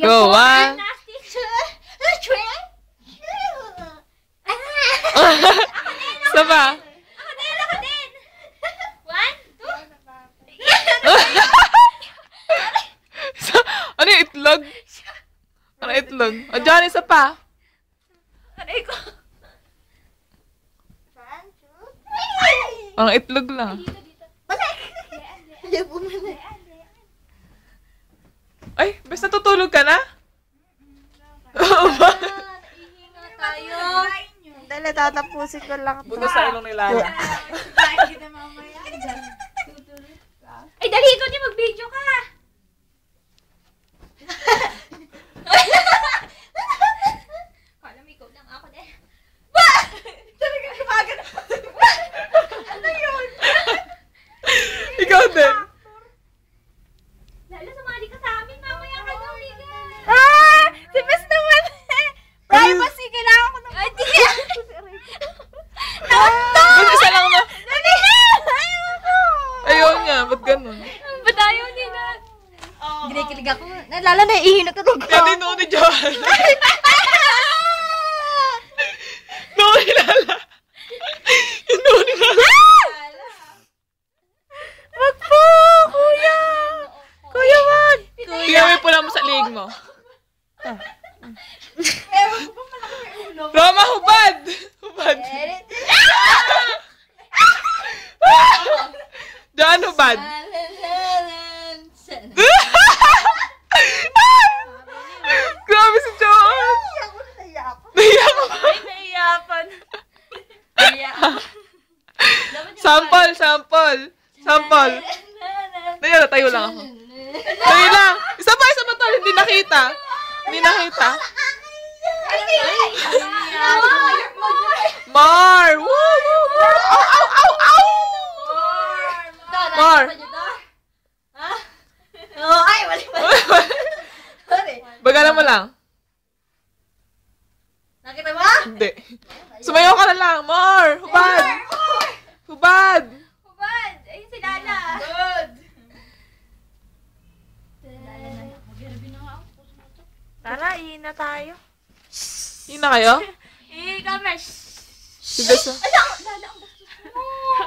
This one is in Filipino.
Go, one. Isa pa. Ako din. 1, 2. Ano yung itlog? Ano itlog? O, dyan, isa pa. Aray ko. Ang itlog lang. Ay, basta natutulog ka na? Oo ba? Ihinga tayo. Dali, tatapusin ko lang. Buto sa ilong ni Lala. Ay, dali ikaw din mag-video ka. Kala mo ikaw lang ako din. Talaga, gumagana. Ano yun? Ikaw din. Lalo, sumali ka sa amin. Mamaya ka daw, Liga. Si Miss naman. Privacy, kailangan ko ng... Ay, di. Ba't isa lang na? Ayaw niya, ba't ganun? Ba't ayaw nila? Ginikilig ako. Lalo na, ihinag ka tulog Kaya din ni Johan. Noo ni Lala. Noo ni Lala. Wag po, kuya. Kuya, wag. Tingnan mo yung pula mo sa liig mo. Roma, hubad! Hubad. Diyan, hubad. Grabe si Johan. Naiyak ko. Naiyapan. Sample, sample. Sample. Naiyak, tayo lang ako. Tayo lang. Isa pa, tol. Hindi nakita. Hindi nakita. Mar! Woo! Woo! Woo! Ow! Ow! Ow! Ow! Mar! Ay, wali. Bagalan mo lang. Nakita mo? Hindi. Sumayaw ka na lang. Mar! Hubad! Hubad! Hubad! Ayun si Lala. Good. Tara, ihin na tayo. Hindi na kayo? Ihin kami. Si Besa. Lala, ang